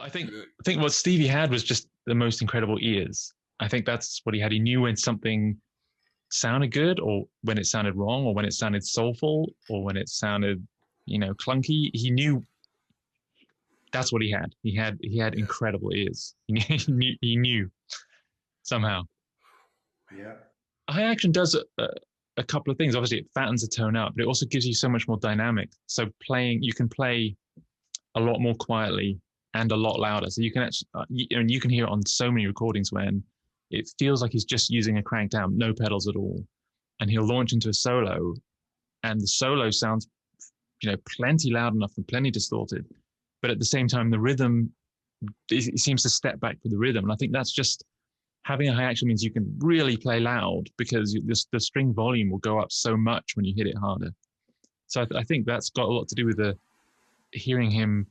I think what Stevie had was just the most incredible ears. I think that's what he had. He knew when something sounded good, or when it sounded wrong, or when it sounded soulful, or when it sounded, clunky. He knew that's what he had. He had Yeah. incredible ears. He knew somehow. Yeah. High action does a couple of things. Obviously, it fattens the tone out, but it also gives you so much more dynamic. So you can play a lot more quietly and a lot louder. So you can actually, you can hear it on so many recordings when it feels like he's just using a cranked amp, no pedals at all, and he'll launch into a solo, and the solo sounds, plenty loud enough and plenty distorted, but at the same time, the rhythm, it seems to step back for the rhythm, and I think that's just having a high action means you can really play loud because the string volume will go up so much when you hit it harder. So I think that's got a lot to do with the hearing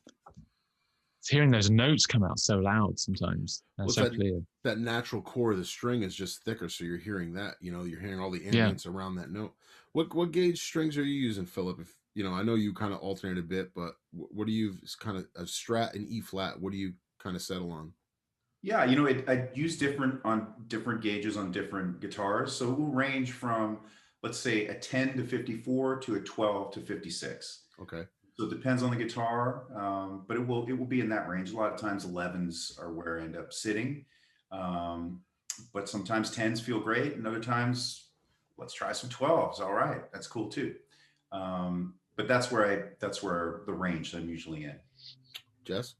those notes come out so loud sometimes, Well, so clear. that natural core of the string is just thicker, so you're hearing that. You're hearing all the Yeah. ambience around that note. What gauge strings are you using, Philip? If I know you kind of alternate a bit, but what do you kind of a Strat and E flat? What do you kind of settle on? Yeah, I use different gauges on different guitars. So it will range from, let's say, a 10 to 54 to a 12 to 56. Okay. So it depends on the guitar, but it will be in that range. A lot of times 11s are where I end up sitting, but sometimes 10s feel great, and other times let's try some 12s. All right, that's cool too. But that's where the range that I'm usually in. Jess?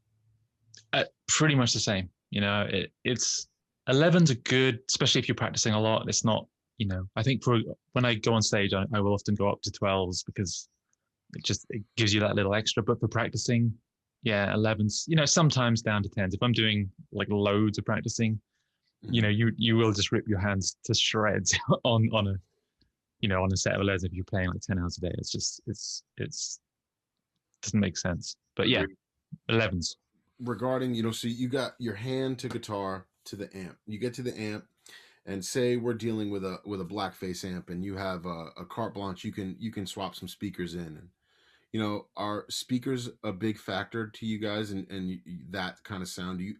Pretty much the same. It's 11s are good, especially if you're practicing a lot. It's not, I think when I go on stage, I will often go up to 12s because it gives you that little extra. But for practicing, yeah, 11s, sometimes down to 10s. If I'm doing like loads of practicing, you will just rip your hands to shreds on a set of 11s if you're playing like 10 hours a day. It's doesn't make sense. But yeah, 11s. Regarding, so you got your hand to guitar to the amp. You get to the amp, and say we're dealing with a blackface amp, and you have a carte blanche. You can swap some speakers in, and are speakers a big factor to you guys, and that kind of sound? You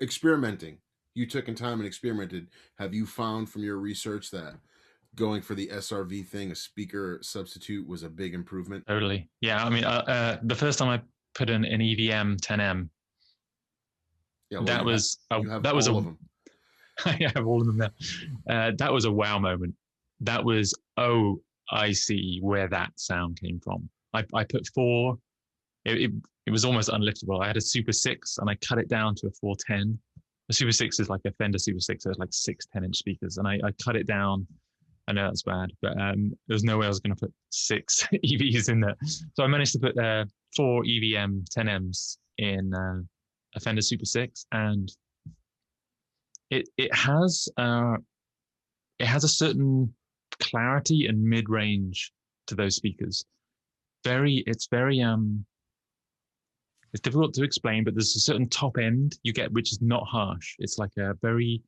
experimenting. You took in time and experimented. Have you found from your research that going for the SRV thing, a speaker substitute, was a big improvement? Totally. Yeah. I mean, the first time I put in an EVM 10M, yeah, well, that was of them. I have all of them there. That was a wow moment. That was, I see where that sound came from. I put 4. It was almost unliftable. I had a Super 6 and I cut it down to a 410. The Super 6 is like a Fender Super 6. So it's like 6 10-inch speakers. And I cut it down. I know that's bad, but there's no way I was going to put 6 EVs in there. So I managed to put 4 EVM 10Ms in a Fender Super 6, and it has a certain clarity and mid-range to those speakers. It's difficult to explain, but there's a certain top end you get which is not harsh. It's like a very,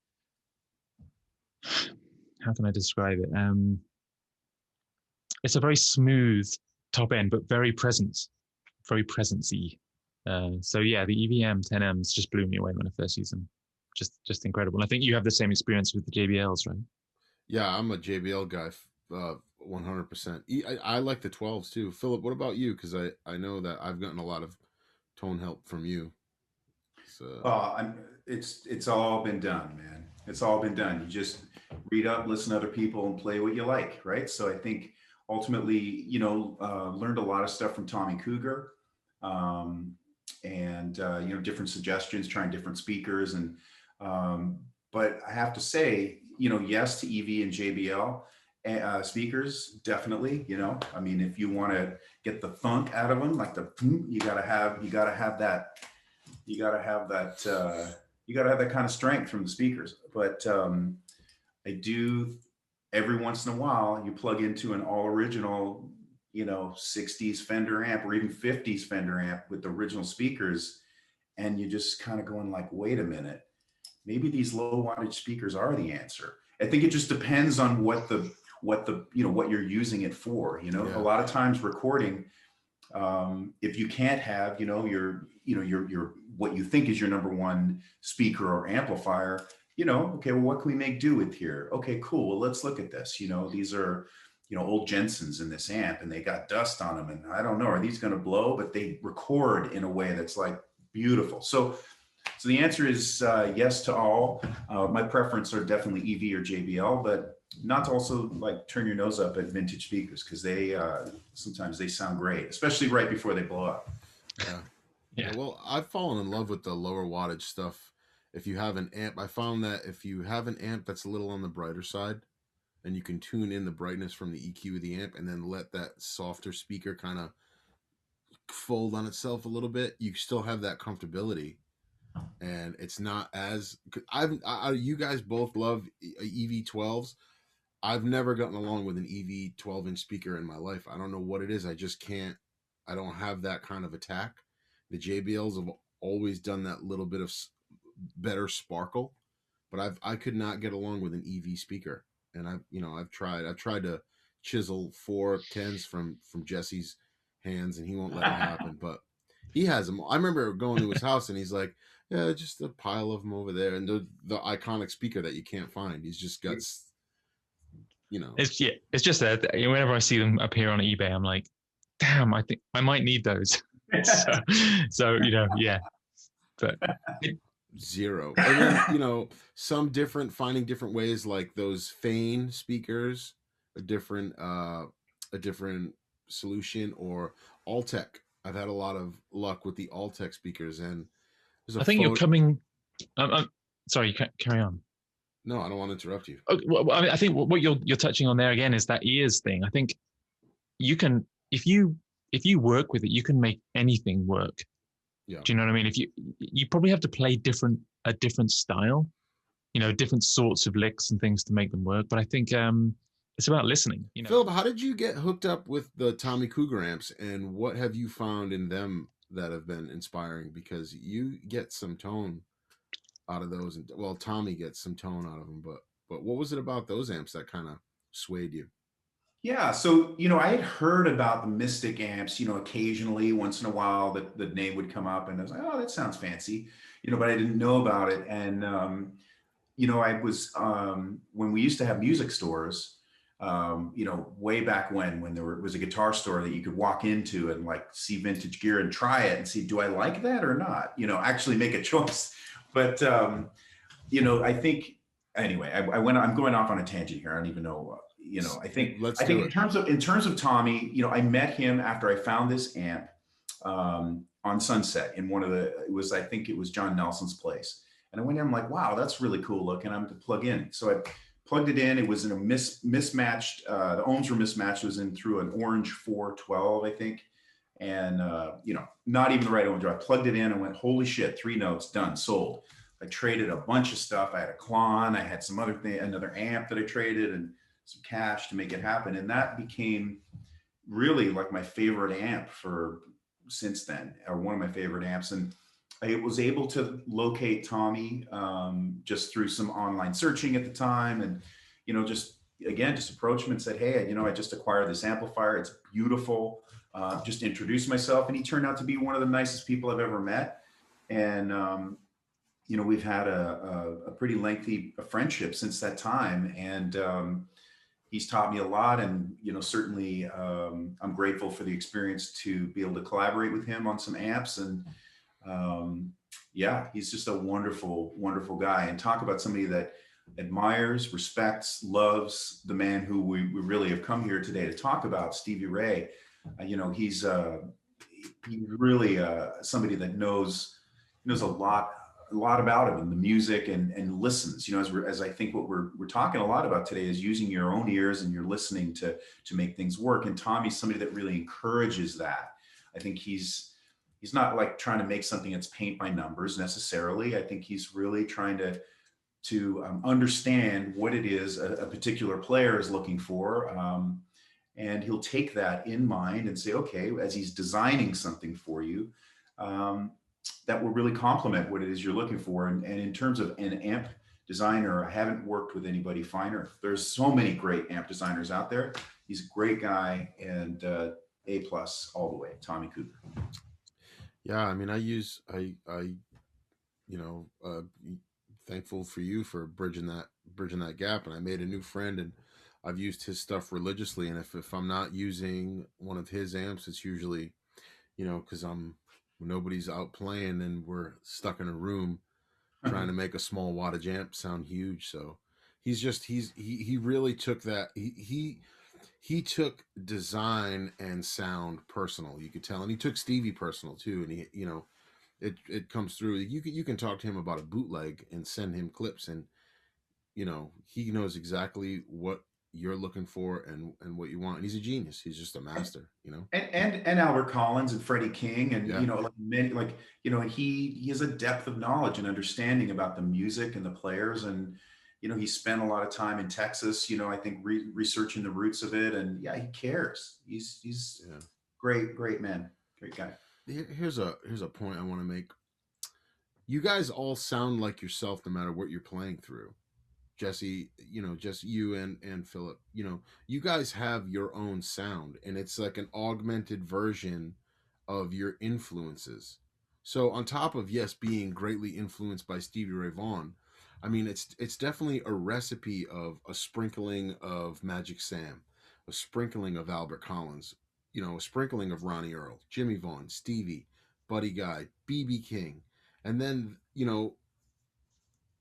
how can I describe it? It's a very smooth top end, but very presency. So yeah, the EVM 10Ms just blew me away when I first used them. Just incredible. And I think you have the same experience with the JBLs, right? Yeah, I'm a JBL guy, 100%. I like the 12s too. Philip, what about you? Because I know that I've gotten a lot of tone help from you. So it's all been done, man. It's all been done. You just read up, listen to other people, and play what you like, right? So I think ultimately, learned a lot of stuff from Tommy Cougar, and different suggestions, trying different speakers, and but I have to say, yes to EV and JBL speakers, definitely. I mean, if you want to get the thunk out of them, like you gotta have that kind of strength from the speakers. But I do, every once in a while, you plug into an all original, 60s Fender amp or even 50s Fender amp with the original speakers, and you just kind of going like, wait a minute, maybe these low wattage speakers are the answer. I think it just depends on what you're using it for. Yeah. A lot of times recording, If you can't have, your what you think is your number one speaker or amplifier, okay, well, what can we make do with here? Okay, cool. Well, let's look at this. These are, old Jensens in this amp, and they got dust on them, and I don't know, are these going to blow? But they record in a way that's like beautiful. So the answer is yes to all. My preference are definitely EV or JBL, but not to also like turn your nose up at vintage speakers, because they sometimes they sound great, especially right before they blow up. Yeah. Yeah. Well, I've fallen in love with the lower wattage stuff. If you have an amp, I found that if you have an amp that's a little on the brighter side, and you can tune in the brightness from the EQ of the amp, and then let that softer speaker kind of fold on itself a little bit, you still have that comfortability, and it's not as. You guys both love EV12s. I've never gotten along with an EV 12-inch speaker in my life. I don't know what it is. I just can't. I don't have that kind of attack. The JBLs have always done that little bit of better sparkle, but I could not get along with an EV speaker. And I've tried to chisel 410s from Jesse's hands, and he won't let it happen. But he has them. I remember going to his house, and he's like, "Yeah, just a pile of them over there." And the iconic speaker that you can't find. He's just got, It's just that whenever I see them appear on eBay, I'm like, damn, I think I might need those. so yeah. But zero. And then, finding different ways, like those Fane speakers, a different solution, or Altec. I've had a lot of luck with the Altec speakers, and there's a I think you're coming. Sorry, you carry on. No, I don't want to interrupt you. Well, I think what you're touching on there again is that ears thing. I think you can, if you work with it, you can make anything work. Yeah. Do you know what I mean? If you probably have to play a different style, different sorts of licks and things to make them work. But I think it's about listening. Philip, how did you get hooked up with the Tommy Cougar amps, and what have you found in them that have been inspiring? Because you get some tone out of those, and well, Tommy gets some tone out of them, but what was it about those amps that kind of swayed you? Yeah, so I had heard about the Mystic amps, occasionally, once in a while, that the name would come up, and I was like, oh, that sounds fancy, but I didn't know about it. And I was when we used to have music stores, way back when there was a guitar store that you could walk into and like see vintage gear and try it and see, do I like that or not? Actually make a choice. But I think anyway, I'm going off on a tangent here. I don't even know. I think in terms of Tommy, I met him after I found this amp on Sunset in I think it was John Nelson's place. And I went in, I'm like, wow, that's really cool looking. I'm to plug in. So I plugged it in. It was in a mismatched, the ohms were mismatched. It was in through an orange 412, I think. And, not even the right ohms. I plugged it in and went, holy shit, 3 notes, done, sold. I traded a bunch of stuff. I had a Klon. I had some other thing, another amp that I traded, and some cash to make it happen. And that became really like my favorite amp since then, or one of my favorite amps. And I was able to locate Tommy just through some online searching at the time. And, just approached him and said, hey, I just acquired this amplifier. It's beautiful. Just introduced myself. And he turned out to be one of the nicest people I've ever met. And, we've had a pretty lengthy friendship since that time. And he's taught me a lot. And, certainly I'm grateful for the experience to be able to collaborate with him on some amps. And he's just a wonderful, wonderful guy. And talk about somebody that admires, respects, loves the man who we really have come here today to talk about, Stevie Ray. He's really somebody that knows a lot about him and the music and listens, as I think what we're talking a lot about today is using your own ears and you're listening to make things work. And Tommy's somebody that really encourages that. I think he's not like trying to make something that's paint by numbers necessarily. I think he's really trying to understand what it is a particular player is looking for. And he'll take that in mind and say, okay, as he's designing something for you, that will really complement what it is you're looking for. And in terms of an amp designer, I haven't worked with anybody finer. There's so many great amp designers out there. He's a great guy, and A plus all the way, Tommy Cooper. Yeah, I mean, you know, thankful for you for bridging that gap. And I made a new friend, and I've used his stuff religiously. And if I'm not using one of his amps, it's usually, you know, because nobody's out playing and we're stuck in a room trying to make a small wattage amp sound huge. So he really took that he took design and sound personal. You could tell, and he took Stevie personal too. And he, you know, it comes through. You can talk to him about a bootleg and send him clips, and you know he knows exactly what you're looking for and what you want. And he's a genius. He's just a master. You know. And Albert Collins and Freddie King, and Yeah. like many, like and he has a depth of knowledge and understanding about the music and the players, and he spent a lot of time in Texas, I think researching the roots of it, and yeah, he cares. He's Yeah. great man, great guy. Here's a point I want to make. You guys all sound like yourself no matter what you're playing through. Jesse, just you and Philip, you guys have your own sound, and it's like an augmented version of your influences. So on top of, yes, being greatly influenced by Stevie Ray Vaughan, I mean, it's definitely a recipe of a sprinkling of Magic Sam, a sprinkling of Albert Collins, a sprinkling of Ronnie Earl, Jimmy Vaughan, Stevie, Buddy Guy, BB King, and then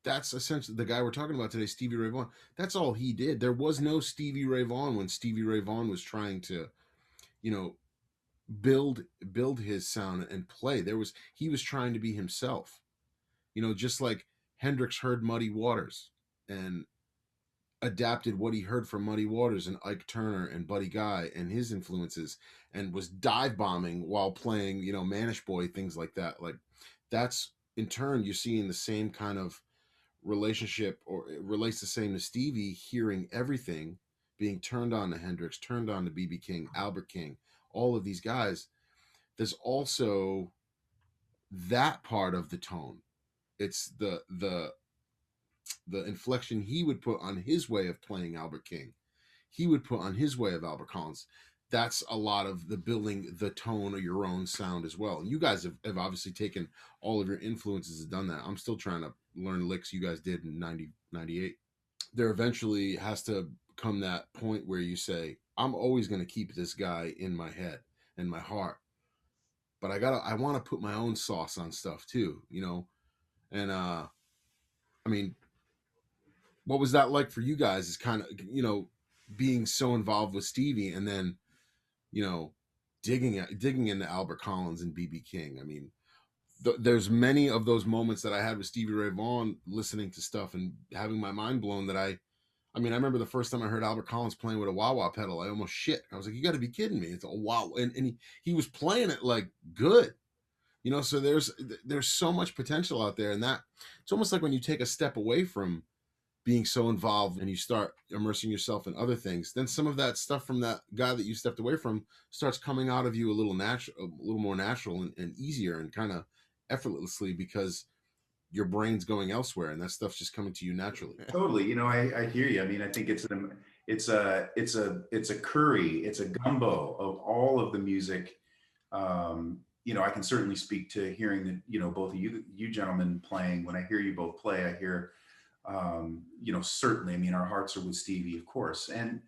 that's essentially the guy we're talking about today, Stevie Ray Vaughan. That's all he did. There was no Stevie Ray Vaughan when Stevie Ray Vaughan was trying to, you know, build his sound and play. He was trying to be himself. Just like Hendrix heard Muddy Waters and adapted what he heard from Muddy Waters and Ike Turner and Buddy Guy and his influences, and was dive bombing while playing, Manish Boy, things like that. Like that's in turn you're seeing the same kind of relationship, or it relates the same to Stevie hearing everything, being turned on to Hendrix, turned on to BB King, Albert King, all of these guys. There's also that part of the tone. It's the inflection he would put on his way of playing Albert King, he would put on his way of Albert Collins. That's a lot of the building the tone of your own sound as well. And you guys have obviously taken all of your influences and done that. I'm still trying to learn licks you guys did in 98. There eventually has to come that point where you say, I'm always going to keep this guy in my head and my heart, but I want to put my own sauce on stuff too, And I mean, what was that like for you guys, is kind of, being so involved with Stevie, and then, digging into Albert Collins and BB King? I mean, there's many of those moments that I had with Stevie Ray Vaughan, listening to stuff and having my mind blown, that I remember the first time I heard Albert Collins playing with a wah-wah pedal, I almost shit. I was like, you got to be kidding me. It's a wah. And he was playing it like good, so there's so much potential out there. And that it's almost like when you take a step away from being so involved and you start immersing yourself in other things, then some of that stuff from that guy that you stepped away from starts coming out of you a little more natural and easier, and kind of effortlessly, because your brain's going elsewhere and that stuff's just coming to you naturally. Totally. I hear you. I mean, I think it's a curry, it's a gumbo of all of the music. I can certainly speak to hearing that, both of you gentlemen playing. When I hear you both play, I hear, certainly, I mean, our hearts are with Stevie, of course, and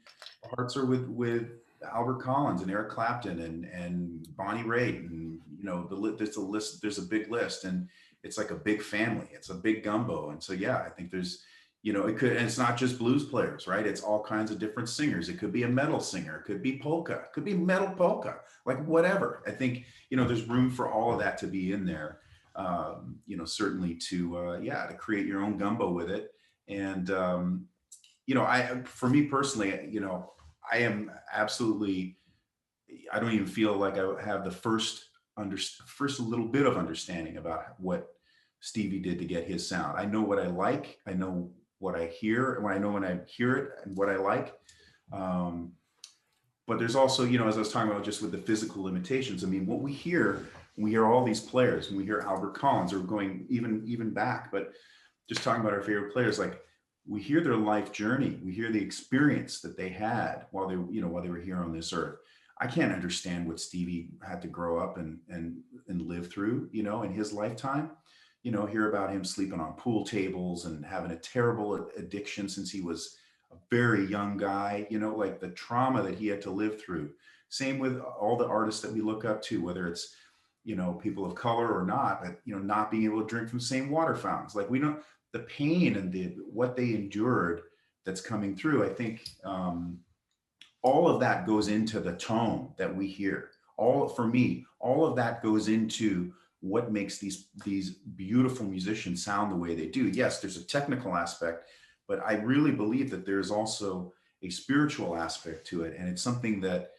our hearts are with Albert Collins and Eric Clapton and Bonnie Raitt, and there's a big list, and it's like a big family. It's a big gumbo. And so, yeah, I think there's, it could, and it's not just blues players, right? It's all kinds of different singers. It could be a metal singer, it could be polka, it could be metal polka, like whatever. I think, there's room for all of that to be in there. Certainly to create your own gumbo with it. And, for me personally, I am absolutely, I don't even feel like I have the first little bit of understanding about what Stevie did to get his sound. I know what I like. I know what I hear, and when I hear it and what I like. But there's also, as I was talking about just with the physical limitations, I mean, what we hear, when we hear all these players, when we hear Albert Collins, or going even back, but just talking about our favorite players, like we hear their life journey, we hear the experience that they had while they were here on this earth. I can't understand what Stevie had to grow up and live through, you know, in his lifetime. You know, hear about him sleeping on pool tables and having a terrible addiction since he was a very young guy, you know, like the trauma that he had to live through. Same with all the artists that we look up to, whether it's, you know, people of color or not, but, you know, not being able to drink from the same water fountains. Like we don't, the pain and what they endured that's coming through. I think all of that goes into the tone that we hear. For me, all of that goes into what makes these beautiful musicians sound the way they do. Yes, there's a technical aspect, but I really believe that there's also a spiritual aspect to it, and it's something that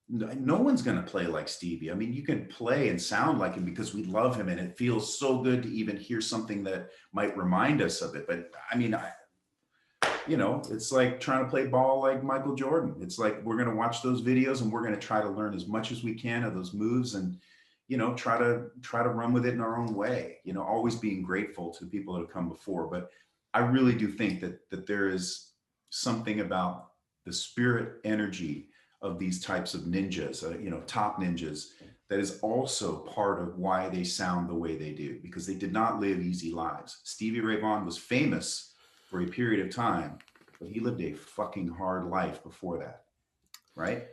no one's going to play like Stevie. I mean, you can play and sound like him because we love him, and it feels so good to even hear something that might remind us of it. But I mean, you know, it's like trying to play ball like Michael Jordan. It's like we're going to watch those videos and we're going to try to learn as much as we can of those moves, and you know, try to run with it in our own way. You know, always being grateful to the people that have come before. But I really do think that there is something about the spirit energy of these types of ninjas, you know, top ninjas, that is also part of why they sound the way they do, because they did not live easy lives. Stevie Ray Vaughan was famous for a period of time, but he lived a fucking hard life before that, right?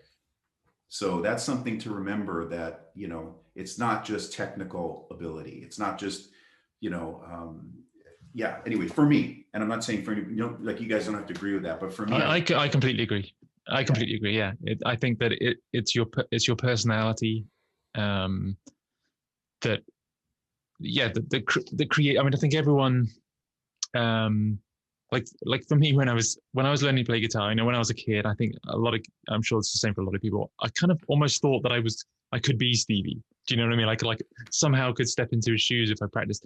So that's something to remember, that, you know, it's not just technical ability. It's not just, you know, yeah, anyway, for me, and I'm not saying for any, you know, like you guys don't have to agree with that, but for me, I completely agree. I completely agree. Yeah, I think that it's your personality, that yeah, the create. I mean, I think everyone, like for me, when I was learning to play guitar, you know, when I was a kid, I think I'm sure it's the same for a lot of people. I kind of almost thought that I could be Stevie. Do you know what I mean? Like somehow could step into his shoes if I practiced.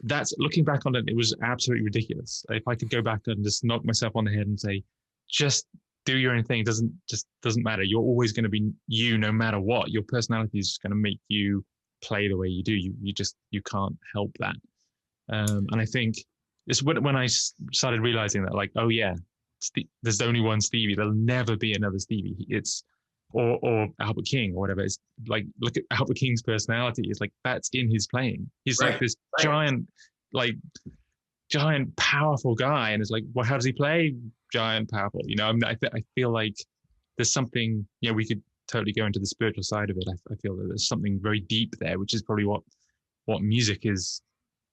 That's, looking back on it was absolutely ridiculous. If I could go back and just knock myself on the head and say, just do your own thing. It doesn't matter. You're always going to be you, no matter what. Your personality is just going to make you play the way you do. You can't help that. And I think it's when I started realizing that, like, oh yeah, there's only one Stevie. There'll never be another Stevie. It's or Albert King or whatever. It's like, look at Albert King's personality. It's like that's in his playing. He's like this giant, powerful guy, and it's like, well, how does he play? Giant, powerful. You know, I feel like there's something. You know, we could totally go into the spiritual side of it. I feel that there's something very deep there, which is probably what music is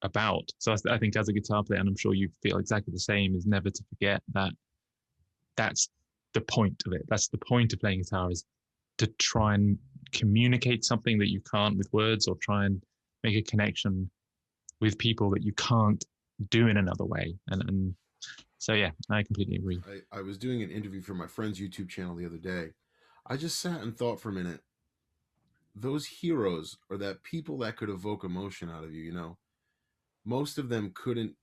about. So I think as a guitar player, and I'm sure you feel exactly the same, is never to forget that that's the point of it. That's the point of playing guitar, is to try and communicate something that you can't with words, or try and make a connection with people that you can't do in another way. And so, yeah, I completely agree. I was doing an interview for my friend's YouTube channel the other day. I just sat and thought for a minute, those heroes, or that people that could evoke emotion out of you, you know, most of them couldn't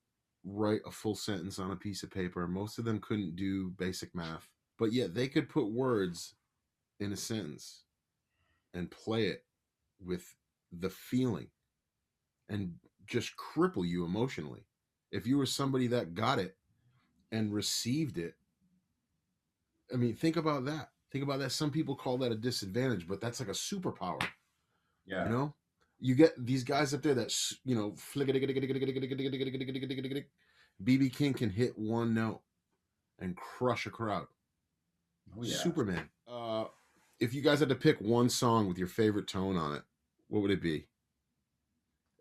write a full sentence on a piece of paper. Most of them couldn't do basic math, but yet they could put words in a sentence and play it with the feeling and just cripple you emotionally. If you were somebody that got it and received it, I mean, think about that. Think about that. Some people call that a disadvantage, but that's like a superpower. Yeah. You know, you get these guys up there that, you know, BB King can hit one note and crush a crowd. Oh, yeah. Superman. If you guys had to pick one song with your favorite tone on it, what would it be?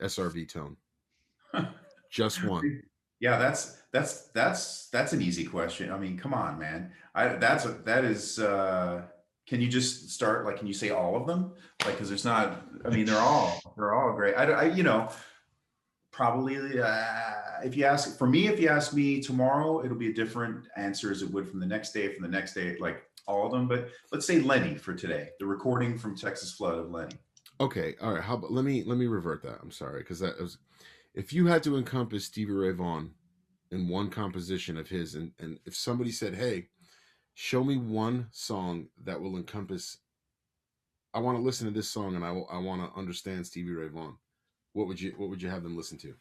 SRV tone. Just one. Yeah, that's an easy question. I mean, come on, man. That is. Can you just start? Like, can you say all of them? Like, because there's not. I mean, they're all great. You know, probably if you ask me tomorrow, it'll be a different answer as it would from the next day, like all of them. But let's say Lenny for today, the recording from Texas Flood of Lenny. Okay, all right. How about let me revert that. I'm sorry, because that was, if you had to encompass Stevie Ray Vaughan in one composition of his, and if somebody said, hey, show me one song that will encompass, I want to listen to this song and I want to understand Stevie Ray Vaughan, what would you have them listen to?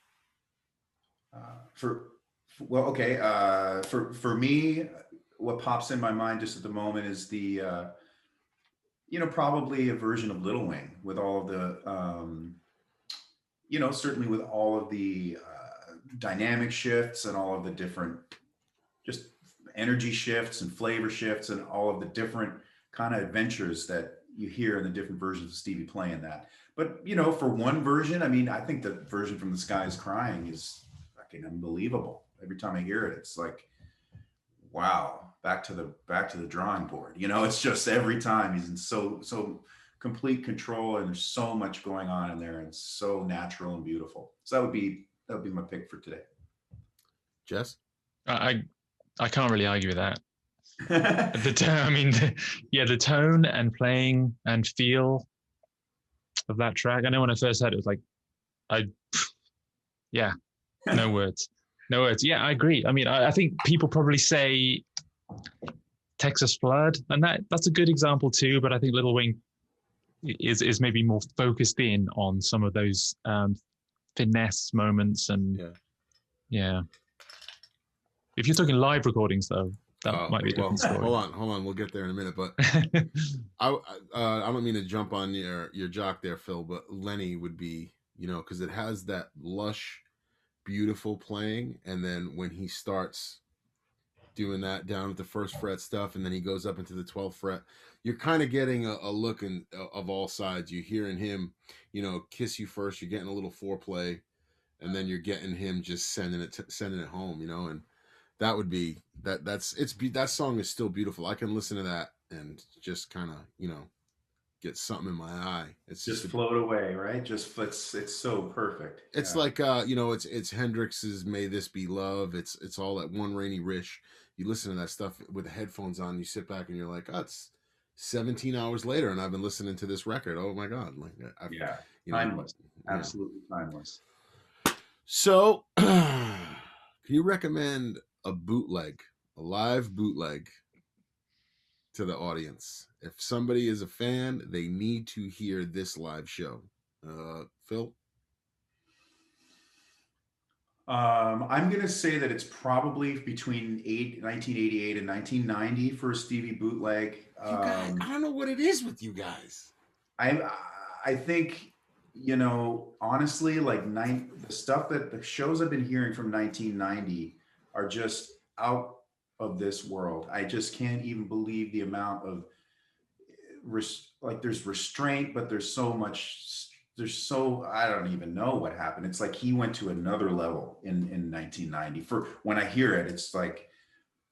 For me, what pops in my mind just at the moment is the probably a version of Little Wing with all of the, certainly with all of the dynamic shifts and all of the different just energy shifts and flavor shifts and all of the different kind of adventures that you hear in the different versions of Stevie playing that. But for one version, I mean, I think the version from The Sky Is Crying is fucking unbelievable. Every time I hear it, it's like, wow, back to the drawing board. It's just every time he's in so complete control, and there's so much going on in there, and so natural and beautiful. So that would be my pick for today. Jess? I can't really argue with that. I mean, the tone and playing and feel of that track. I know when I first heard it, it was like, no words. No words. Yeah, I agree. I mean, I think people probably say Texas Flood, and that's a good example too, but I think Little Wing is maybe more focused in on some of those finesse moments, and yeah. If you're talking live recordings, though, that might be a different story. Hold on. We'll get there in a minute. But I don't mean to jump on your jock there, Phil, but Lenny would be, because it has that lush, beautiful playing, and then when he starts doing that down at the first fret stuff, and then he goes up into the 12th fret, you're kind of getting a look of all sides. You're hearing him, kiss you first. You're getting a little foreplay, and then you're getting him just sending it home, and that would be that song is still beautiful. I can listen to that and just kind of, get something in my eye. It's just float away, right? Just it's so perfect. It's like it's Hendrix's May This Be Love. It's all that One Rainy Rish. You listen to that stuff with the headphones on, you sit back and you're like, oh, it's 17 hours later and I've been listening to this record. Oh my God. Like timeless. Absolutely timeless. So can you recommend a live bootleg to the audience? If somebody is a fan, they need to hear this live show. Phil? I'm going to say that it's probably between 1988 and 1990 for a Stevie bootleg. I don't know what it is with you guys. I think, honestly, like the shows I've been hearing from 1990 are just out of this world. I just can't even believe the amount of there's restraint, but I don't even know what happened. It's like he went to another level in 1990. For when I hear it,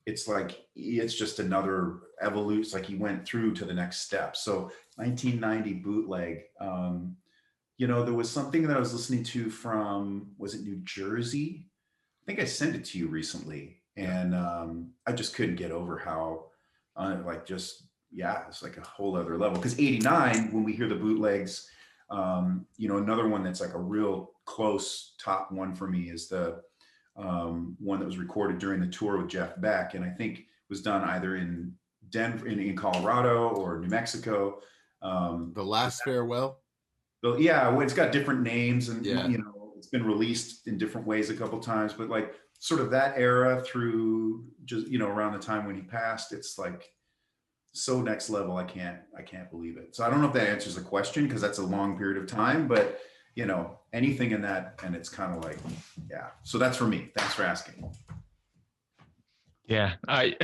it's just another evolution. It's like he went through to the next step. So 1990 bootleg. There was something that I was listening to from, was it New Jersey? I think I sent it to you recently, and I just couldn't get over how it's like a whole other level. Because 89, when we hear the bootlegs, another one that's like a real close top one for me is the one that was recorded during the tour with Jeff Beck, and I think was done either in Denver, in Colorado, or New Mexico. The Last Farewell. It's got different names, and it's been released in different ways a couple times, but like sort of that era through just around the time when he passed, it's like so next level. I can't believe it. So I don't know if that answers the question, because that's a long period of time, but anything in that, and it's kind of like, so that's for me. Thanks for asking. Yeah, I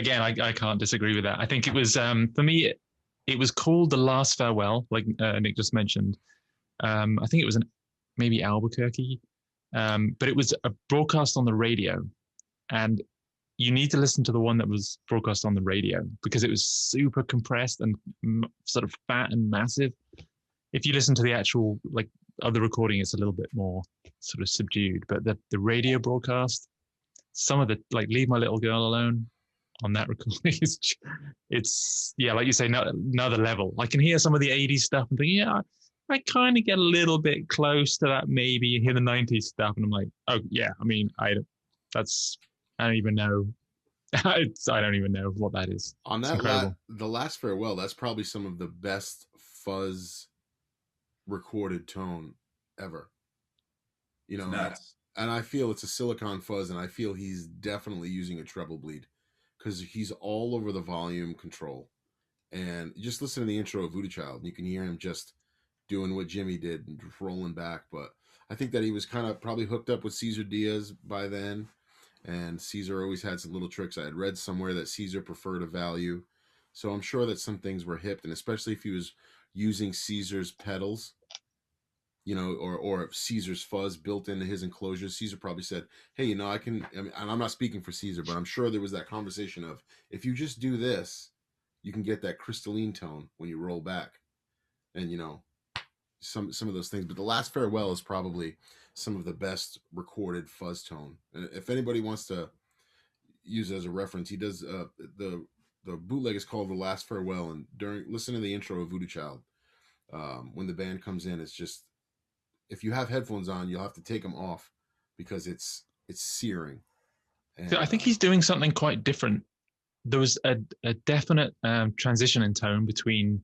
can't disagree with that. I think it was for me, it was called The Last Farewell, like Nick just mentioned. I think it was maybe Albuquerque, but it was a broadcast on the radio, and you need to listen to the one that was broadcast on the radio because it was super compressed and sort of fat and massive. If you listen to the actual other recording, it's a little bit more sort of subdued, but the radio broadcast, some of the Leave My Little Girl Alone on that recording, it's like you say, another level. I can hear some of the 80s stuff and think, I kind of get a little bit close to that. Maybe you hear the 90s stuff and I'm like, oh yeah, I mean, I don't even know. I don't even know what that is. On that, The Last Farewell, that's probably some of the best fuzz recorded tone ever. Nuts. And I feel it's a silicon fuzz, and I feel he's definitely using a treble bleed because he's all over the volume control, And just listen to the intro of Voodoo Child, and you can hear him just doing what Jimmy did and rolling back. But I think that he was kind of probably hooked up with Cesar Diaz by then, and Cesar always had some little tricks. I had read somewhere that Cesar preferred a value, so I'm sure that some things were hipped, and especially if he was using Cesar's pedals, or Caesar's fuzz built into his enclosure. Caesar probably said, hey, I mean, and I'm not speaking for Caesar, but I'm sure there was that conversation of, if you just do this, you can get that crystalline tone when you roll back. And, some of those things. But The Last Farewell is probably some of the best recorded fuzz tone. And if anybody wants to use it as a reference, he does, the bootleg is called The Last Farewell. And listen to the intro of Voodoo Child. When the band comes in, it's just, if you have headphones on, you'll have to take them off because it's searing. And, So I think he's doing something quite different. There was a definite transition in tone between,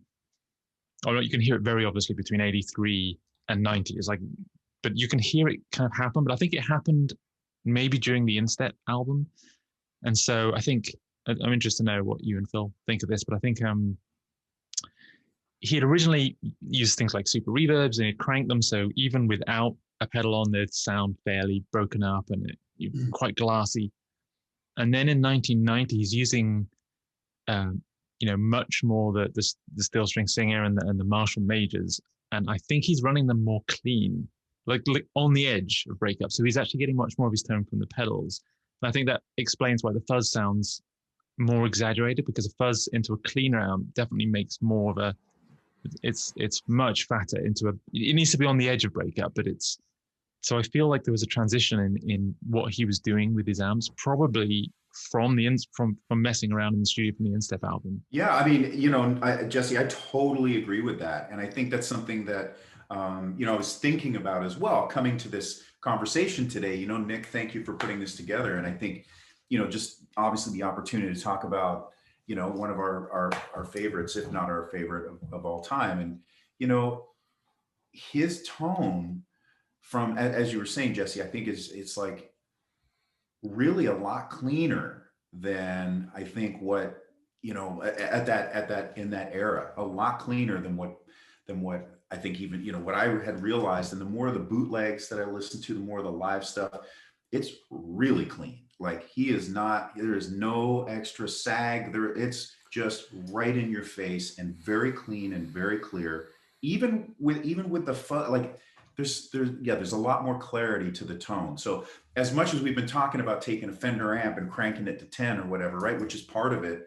you can hear it very obviously between 83 and 90. It's like, but you can hear it kind of happen. But I think it happened maybe during the Instep album. And so I think, I'm interested to know what you and Phil think of this, but I think he had originally used things like super reverbs and he'd cranked them. So even without a pedal on, they'd sound fairly broken up and quite glassy. And then in 1990, he's using, much more the steel string singer and the Marshall majors. And I think he's running them more clean, like on the edge of breakup. So he's actually getting much more of his tone from the pedals. And I think that explains why the fuzz sounds more exaggerated, because a fuzz into a cleaner amp definitely makes more of it's much fatter it needs to be on the edge of breakup, but so I feel like there was a transition in what he was doing with his amps, probably from messing around in the studio from the Instep album. Yeah, I mean, Jesse, I totally agree with that, and I think that's something that I was thinking about as well coming to this conversation today. Nick, thank you for putting this together, and I think just obviously the opportunity to talk about one of our favorites, if not our favorite of all time, and his tone, from, as you were saying, Jesse, I think it's like really a lot cleaner than I think what at that in that era, a lot cleaner than what I think even what I had realized. And the more of the bootlegs that I listened to, the more of the live stuff, it's really clean. Like there is no extra sag there. It's just right in your face and very clean and very clear. Even with the fun, like there's a lot more clarity to the tone. So as much as we've been talking about taking a Fender amp and cranking it to 10 or whatever, right, which is part of it,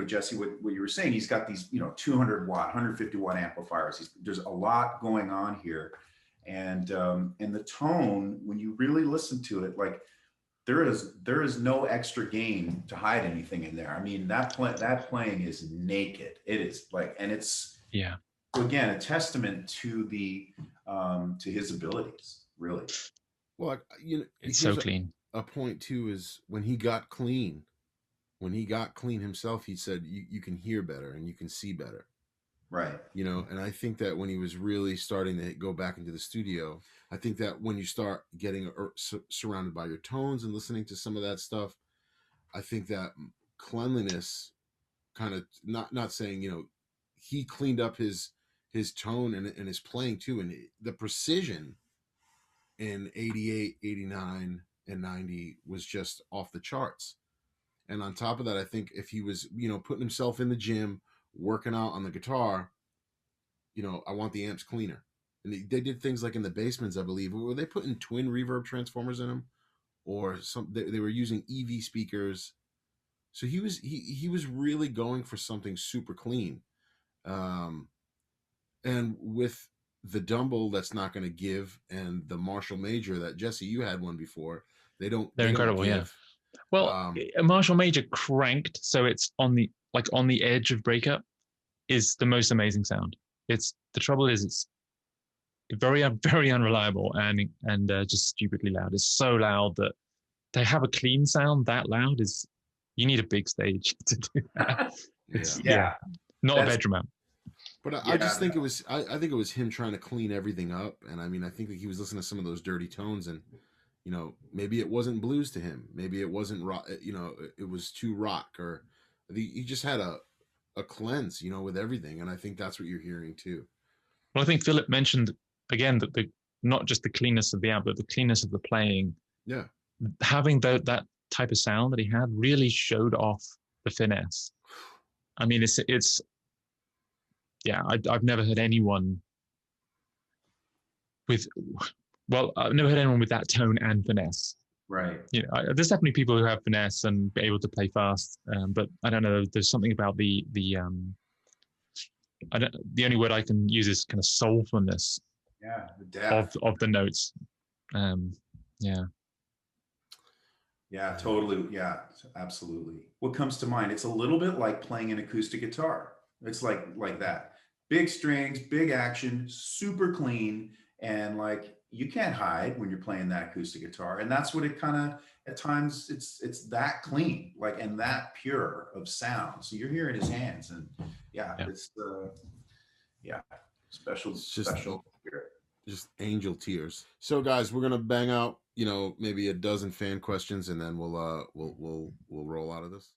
Jesse, what you were saying, he's got these 200 watt, 150 watt amplifiers. There's a lot going on here, and the tone, when you really listen to it, like there is no extra gain to hide anything in there. I mean, that playing is naked. It is like, and it's, yeah, again, a testament to to his abilities, really. Well, it's so clean. A point too is when he got clean himself, he said you can hear better and you can see better. Right. And I think that when he was really starting to go back into the studio, I think that when you start getting surrounded by your tones and listening to some of that stuff, I think that cleanliness kind of, not saying, he cleaned up his tone and his playing too. And the precision in 88, 89, and 90 was just off the charts. And on top of that, I think if he was, putting himself in the gym, working out on the guitar, I want the amps cleaner. And they did things like in the basements, I believe, were they putting twin reverb transformers in them, or they were using EV speakers. So he was really going for something super clean. And with the Dumble that's not going to give, and the Marshall Major that, Jesse, you had one before, they're incredible. Yeah. Well, a Marshall Major cranked, so it's on the edge of breakup, is the most amazing sound. The trouble is it's very, very unreliable and just stupidly loud. It's so loud that to have a clean sound that loud you need a big stage to do that. Not a bedroom amp. But I just think it was, I think it was him trying to clean everything up. And I mean, I think that he was listening to some of those dirty tones, and maybe it wasn't blues to him. Maybe it wasn't rock. It was too rock, or he just had a a cleanse, you know, with everything. And I think that's what you're hearing too. Well, I think Philip mentioned again that not just the cleanness of the amp, but the cleanness of the playing. Yeah. Having that type of sound that he had really showed off the finesse. I mean, it's yeah, I've never heard anyone with, well, I've never heard anyone with that tone and finesse. Right. You know, there's definitely people who have finesse and be able to play fast, but I don't know. There's something about the only word I can use is kind of soulfulness. Yeah, the depth of the notes. Yeah. Yeah, totally. Yeah, absolutely. What comes to mind? It's a little bit like playing an acoustic guitar. It's like that. Big strings, big action, super clean, and like you can't hide when you're playing that acoustic guitar. And that's what it kind of at times it's that clean, like and that pure of sound. So you're hearing his hands, and it's special, special spirit. Just angel tears. So guys, we're gonna bang out, you know, maybe a dozen fan questions, and then we'll roll out of this.